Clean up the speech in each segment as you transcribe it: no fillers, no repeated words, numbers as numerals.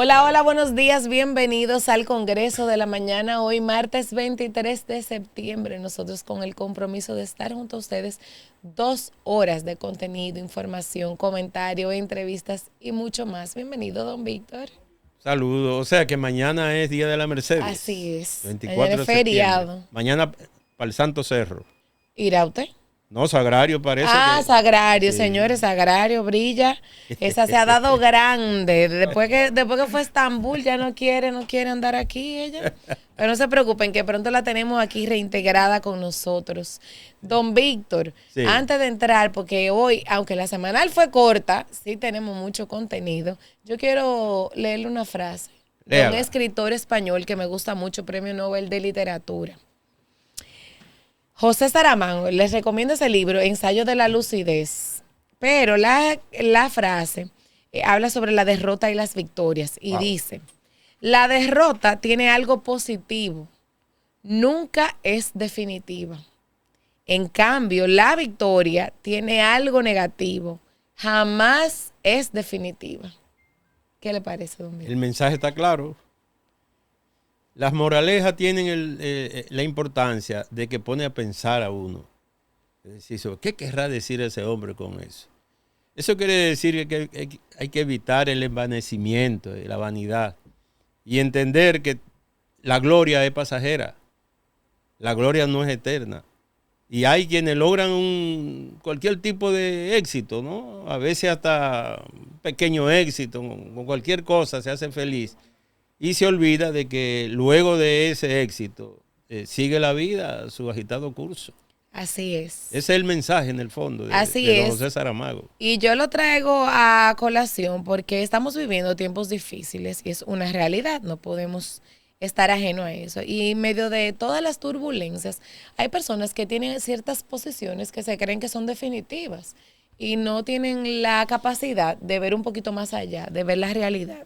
Hola, hola, buenos días, bienvenidos al Congreso de la Mañana, hoy martes 23 de septiembre, nosotros con el compromiso de estar junto a ustedes 2 horas de contenido, información, comentario, entrevistas y mucho más. Bienvenido, don Víctor. Saludos, o sea que mañana es Día de la Así Mercedes, es, mañana 24 es de septiembre. feriado. Mañana para el Santo Cerro. ¿Irá usted? No, Sagrario parece Ah, que... Sagrario, Sí. señores, Sagrario brilla. Esa se ha dado grande. Después que fue a Estambul, ya no quiere andar aquí ella. Pero no se preocupen, que pronto la tenemos aquí reintegrada con nosotros. Don Víctor, Sí, antes de entrar, porque hoy, aunque la semanal fue corta, sí tenemos mucho contenido. Yo quiero leerle una frase de un léala. escritor español que me gusta mucho, Premio Nobel de Literatura. José Saramago, les recomiendo ese libro, Ensayo de la Lucidez. Pero la frase habla sobre la derrota y las victorias y Wow. dice, la derrota tiene algo positivo, nunca es definitiva. En cambio, la victoria tiene algo negativo, jamás es definitiva. ¿Qué le parece, don El Miguel? mensaje está claro. Las moralejas tienen la importancia de que pone a pensar a uno. Es decir, ¿qué querrá decir ese hombre con eso? Eso quiere decir que hay que evitar el envanecimiento, la vanidad, y entender que la gloria es pasajera, la gloria no es eterna. Y hay quienes logran cualquier tipo de éxito, ¿no? A veces hasta un pequeño éxito, con cualquier cosa se hace feliz. Y se olvida de que luego de ese éxito sigue la vida su agitado curso. Así es. Ese es el mensaje en el fondo Así de don es. José Saramago. Y yo lo traigo a colación porque estamos viviendo tiempos difíciles y es una realidad, no podemos estar ajeno a eso. Y en medio de todas las turbulencias, hay personas que tienen ciertas posiciones que se creen que son definitivas y no tienen la capacidad de ver un poquito más allá, de ver la realidad.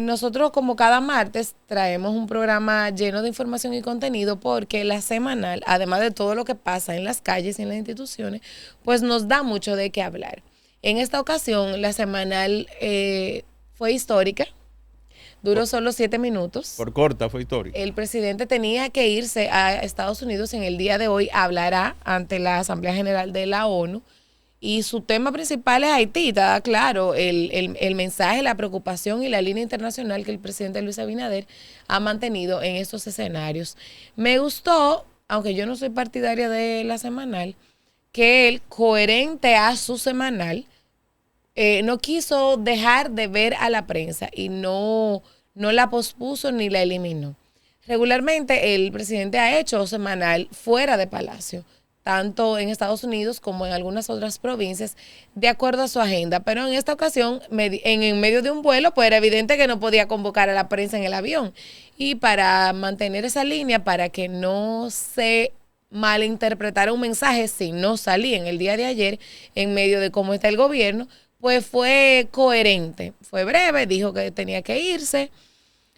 Nosotros como cada martes traemos un programa lleno de información y contenido porque la semanal, además de todo lo que pasa en las calles y en las instituciones, pues nos da mucho de qué hablar. En esta ocasión, la semanal fue histórica, duró Por, solo 7 minutos. por corta fue histórica. El presidente tenía que irse a Estados Unidos en el día de hoy, hablará ante la Asamblea General de la ONU y su tema principal es Haití, está claro, el mensaje, la preocupación y la línea internacional que el presidente Luis Abinader ha mantenido en estos escenarios. Me gustó, aunque yo no soy partidaria de la semanal, que él, coherente a su semanal, no quiso dejar de ver a la prensa y no la pospuso ni la eliminó. Regularmente el presidente ha hecho semanal fuera de Palacio, tanto en Estados Unidos como en algunas otras provincias, de acuerdo a su agenda. Pero en esta ocasión, en medio de un vuelo, pues era evidente que no podía convocar a la prensa en el avión. Y para mantener esa línea, para que no se malinterpretara un mensaje si no salía en el día de ayer, en medio de cómo está el gobierno, pues fue coherente. Fue breve, dijo que tenía que irse,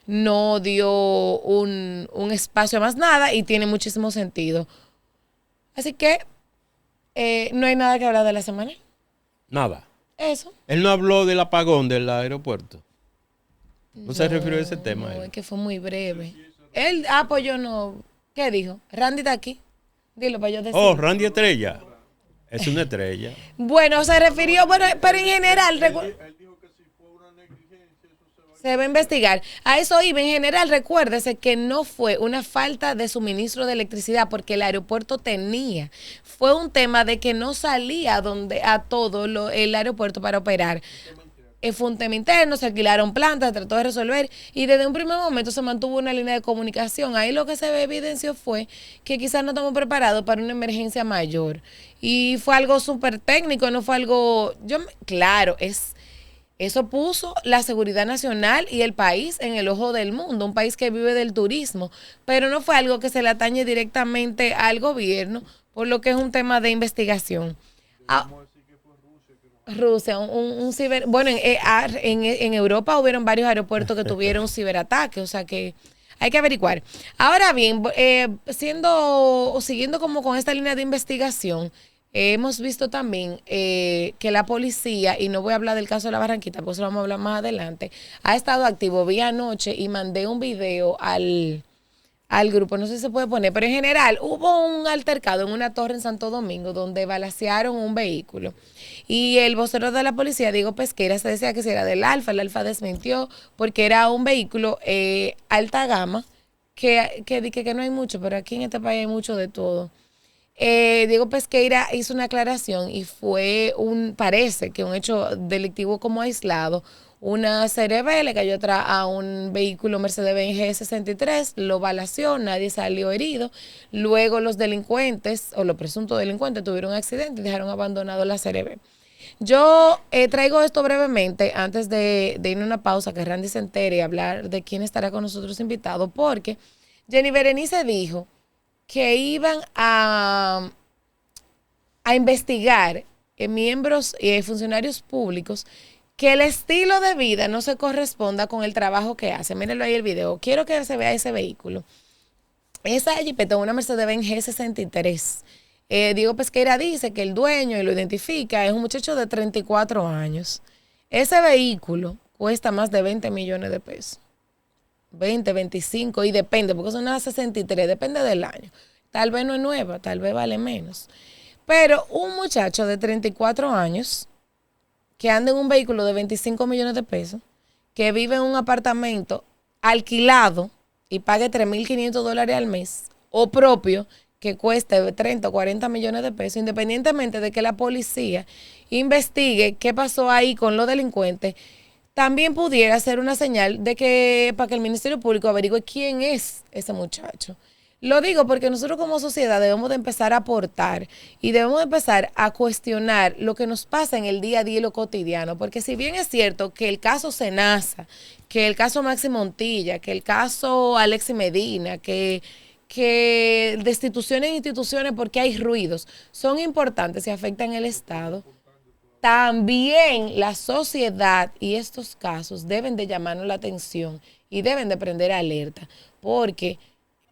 no dio un espacio más nada y tiene muchísimo sentido. Así que no hay nada que hablar de la semana. Nada. Eso. Él no habló del apagón del aeropuerto. No se refirió a ese tema No, es él. que fue muy breve. Él, pues yo no. ¿Qué dijo? Randy está aquí. Dilo para yo Oh, decir. Randy Estrella. Es una estrella. Bueno, se refirió, bueno, pero en general, se va a investigar. A eso iba. En general, recuérdese que no fue una falta de suministro de electricidad porque el aeropuerto tenía. Fue un tema de que no salía a todo el aeropuerto para operar. Fue un tema interno, se alquilaron plantas, trató de resolver y desde un primer momento se mantuvo una línea de comunicación. Ahí lo que se evidenció fue que quizás no estamos preparados para una emergencia mayor. Y fue algo súper técnico, no fue algo... Claro, eso puso la seguridad nacional y el país en el ojo del mundo, un país que vive del turismo, pero no fue algo que se le atañe directamente al gobierno, por lo que es un tema de investigación. Ah, Rusia, un ciber... Bueno, en Europa hubieron varios aeropuertos que tuvieron un ciberataque, o sea que hay que averiguar. Ahora bien, siguiendo como con esta línea de investigación, hemos visto también que la policía, y no voy a hablar del caso de la Barranquita, porque eso lo vamos a hablar más adelante, ha estado activo. Vi anoche y mandé un video al grupo, no sé si se puede poner, pero en general hubo un altercado en una torre en Santo Domingo donde balacearon un vehículo. Y el vocero de la policía, Diego Pesquera, se decía que si era del Alfa, el Alfa desmintió porque era un vehículo alta gama, que no hay mucho, pero aquí en este país hay mucho de todo. Diego Pesqueira hizo una aclaración y parece que un hecho delictivo como aislado. Una CRB le cayó atrás a un vehículo Mercedes-Benz G63, lo balació, nadie salió herido. Luego los delincuentes, o los presuntos delincuentes, tuvieron un accidente y dejaron abandonado la CRB. Yo traigo esto brevemente antes de irme a una pausa, que Randy se entere y hablar de quién estará con nosotros invitado, porque Jenny Berenice dijo que iban a investigar miembros y funcionarios públicos que el estilo de vida no se corresponda con el trabajo que hacen. Mírenlo ahí el video. Quiero que se vea ese vehículo. Esa Jeepeta, una Mercedes-Benz G63. Diego Pesqueira dice que el dueño, y lo identifica, es un muchacho de 34 años. Ese vehículo cuesta más de 20 millones de pesos. 20, 25, y depende, porque es una 63, depende del año. Tal vez no es nueva, tal vez vale menos. Pero un muchacho de 34 años que anda en un vehículo de 25 millones de pesos, que vive en un apartamento alquilado y pague $3,500 al mes, o propio, que cueste 30 o 40 millones de pesos, independientemente de que la policía investigue qué pasó ahí con los delincuentes, también pudiera ser una señal de que para que el Ministerio Público averigüe quién es ese muchacho. Lo digo porque nosotros como sociedad debemos de empezar a aportar y debemos de empezar a cuestionar lo que nos pasa en el día a día y lo cotidiano, porque si bien es cierto que el caso Senasa, que el caso Maxi Montilla, que el caso Alexi Medina, que destituciones en instituciones porque hay ruidos, son importantes y afectan el Estado, también la sociedad y estos casos deben de llamarnos la atención y deben de prender alerta, porque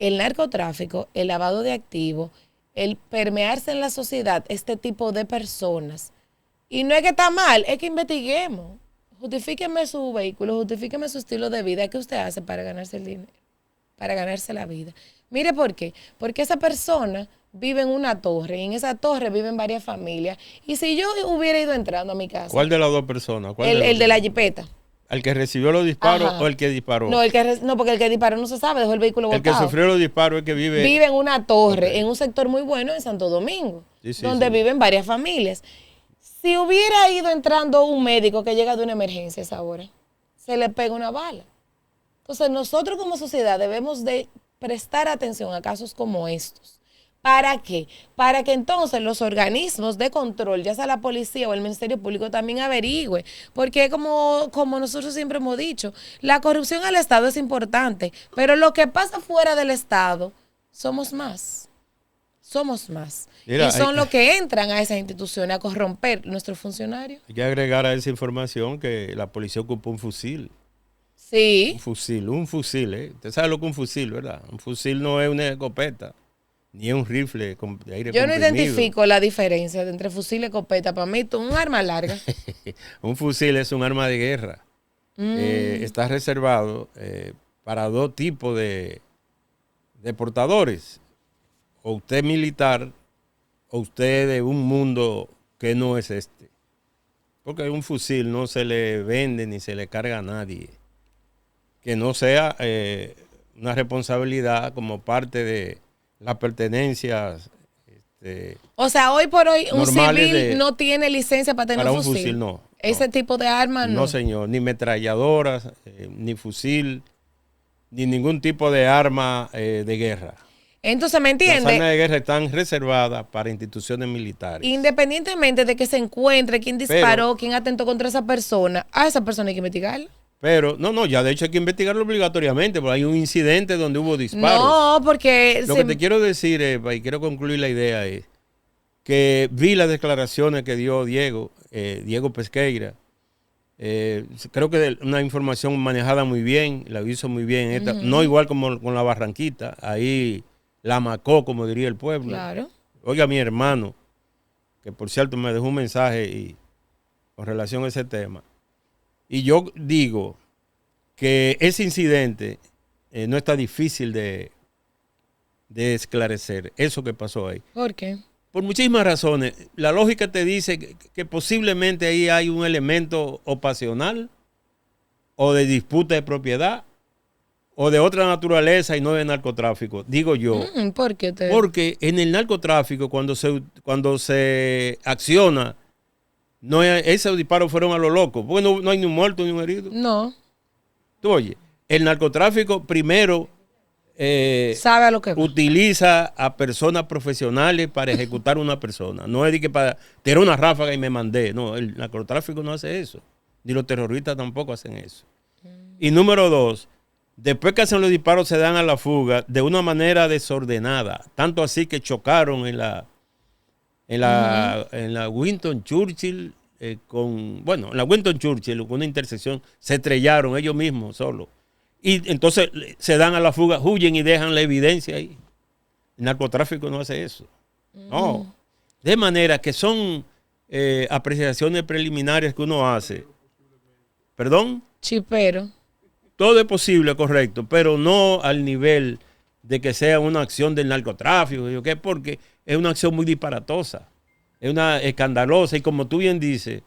el narcotráfico, el lavado de activos, el permearse en la sociedad, este tipo de personas, y no es que está mal, es que investiguemos. Justifíqueme su vehículo, justifíqueme su estilo de vida que usted hace para ganarse el dinero, para ganarse la vida. Mire por qué, porque esa persona vive en una torre y en esa torre viven varias familias. Y si yo hubiera ido entrando a mi casa. ¿Cuál de las dos personas? El de la jipeta. ¿El que recibió los disparos Ajá. o el que disparó? No, porque el que disparó no se sabe, dejó el vehículo botado. El que sufrió los disparos es que vive en una torre, okay, en un sector muy bueno en Santo Domingo, sí, donde viven varias familias. Si hubiera ido entrando un médico que llega de una emergencia a esa hora, se le pega una bala. Entonces nosotros como sociedad debemos de prestar atención a casos como estos. ¿Para qué? Para que entonces los organismos de control, ya sea la policía o el Ministerio Público, también averigüe. Porque como nosotros siempre hemos dicho, la corrupción al Estado es importante, pero lo que pasa fuera del Estado, somos más. Somos más. Mira, y son los que entran a esas instituciones a corromper nuestros funcionarios. Hay que agregar a esa información que la policía ocupó un fusil. Sí. Un fusil, ¿eh? Usted sabe lo que es un fusil, ¿verdad? Un fusil no es una escopeta, ni es un rifle de aire comprimido. Yo no identifico la diferencia entre fusil y escopeta. Para mí, es un arma larga. Un fusil es un arma de guerra. Está reservado para dos tipos de portadores. O usted militar, o usted de un mundo que no es este. Porque un fusil no se le vende ni se le carga a nadie. Que no sea una responsabilidad como parte de las pertenencias. O sea, hoy por hoy un civil no tiene licencia para tener un fusil. No. Ese tipo de armas no. No, señor. Ni metralladoras, ni fusil, ni ningún tipo de arma de guerra. Entonces, ¿me entiende? Las armas de guerra están reservadas para instituciones militares. Independientemente de que se encuentre quién disparó, quién atentó contra esa persona, a esa persona hay que investigarla. Pero, ya de hecho hay que investigarlo obligatoriamente, porque hay un incidente donde hubo disparos. No, porque... Lo que te quiero decir, y quiero concluir la idea, es que vi las declaraciones que dio Diego Pesqueira. Creo que una información manejada muy bien, la hizo muy bien. No igual como con la Barranquita, ahí la macó, como diría el pueblo. Claro. Oiga, mi hermano, que por cierto me dejó un mensaje con relación a ese tema. Y yo digo que ese incidente no está difícil de esclarecer, eso que pasó ahí. ¿Por qué? Por muchísimas razones. La lógica te dice que posiblemente ahí hay un elemento ocasional o de disputa de propiedad o de otra naturaleza y no de narcotráfico, digo yo. ¿Por qué Porque en el narcotráfico, cuando se acciona, esos disparos fueron a lo loco. Porque no hay ni un muerto ni un herido. No. Tú oye, el narcotráfico primero sabe a lo que utiliza a personas profesionales para ejecutar una persona. No es de que para tirar una ráfaga y me mandé. No, el narcotráfico no hace eso. Ni los terroristas tampoco hacen eso. Y número 2, después que hacen los disparos se dan a la fuga de una manera desordenada. Tanto así que chocaron en la Winston Churchill en la Winston Churchill con una intersección se estrellaron ellos mismos solos. Y entonces se dan a la fuga, huyen y dejan la evidencia ahí. El narcotráfico no hace eso. No. De manera que son apreciaciones preliminares que uno hace. ¿Perdón? Chipero. Todo es posible, correcto, pero no al nivel de que sea una acción del narcotráfico, porque es una acción muy disparatosa, es una escandalosa y como tú bien dices,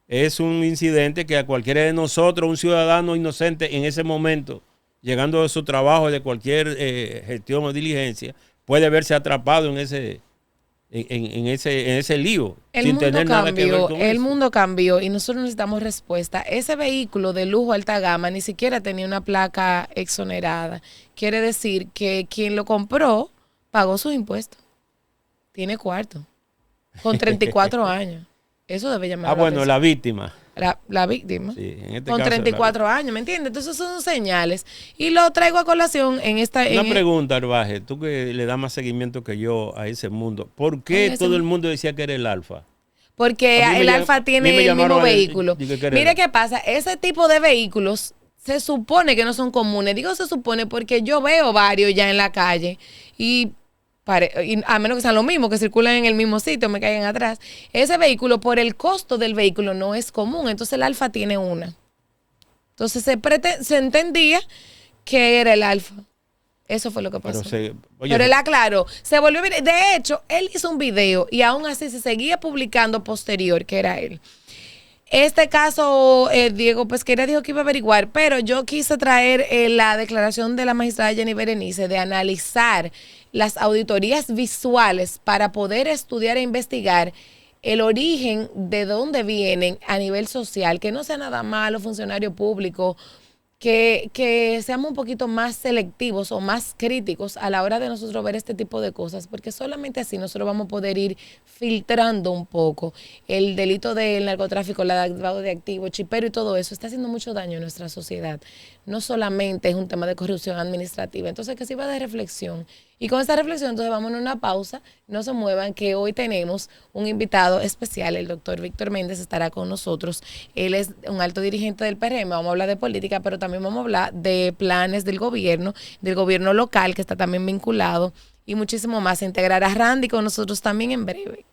es un incidente que a cualquiera de nosotros, un ciudadano inocente en ese momento, llegando de su trabajo, de cualquier gestión o diligencia, puede verse atrapado en ese lío. El mundo cambió y nosotros necesitamos respuesta. Ese vehículo de lujo alta gama ni siquiera tenía una placa exonerada. Quiere decir que quien lo compró pagó sus impuestos. Tiene cuarto. Con 34 años. Eso debe llamar la atención. La víctima. La víctima. Sí, en este con caso 34 años, ¿me entiendes? Entonces son señales. Y lo traigo a colación en esta... Una pregunta, Arbaje, tú que le das más seguimiento que yo a ese mundo. ¿Por qué todo el mundo decía que era el Alfa? Porque el Alfa tiene el mismo vehículo. Mire qué pasa, ese tipo de vehículos se supone que no son comunes. Digo se supone porque yo veo varios ya en la calle y a menos que sean los mismos, que circulan en el mismo sitio, me caigan atrás. Ese vehículo, por el costo del vehículo, no es común. Entonces el Alfa tiene una. Entonces se entendía que era el Alfa. Eso fue lo que pasó. Pero él aclaró. Se volvió. De hecho, él hizo un video y aún así se seguía publicando posterior que era él. Este caso, Diego Pesqueira dijo que iba a averiguar, pero yo quise traer la declaración de la magistrada Jenny Berenice de analizar las auditorías visuales para poder estudiar e investigar el origen de dónde vienen a nivel social, que no sea nada malo funcionario público, que seamos un poquito más selectivos o más críticos a la hora de nosotros ver este tipo de cosas, porque solamente así nosotros vamos a poder ir filtrando un poco. El delito del narcotráfico, lavado de activos, chipero y todo eso está haciendo mucho daño a nuestra sociedad. No solamente es un tema de corrupción administrativa, entonces que sirva de reflexión. Y con esta reflexión entonces vamos a una pausa, no se muevan, que hoy tenemos un invitado especial, el doctor Víctor Méndez estará con nosotros. Él es un alto dirigente del PRM, vamos a hablar de política, pero también vamos a hablar de planes del gobierno local, que está también vinculado, y muchísimo más. Se integrará Randy con nosotros también en breve.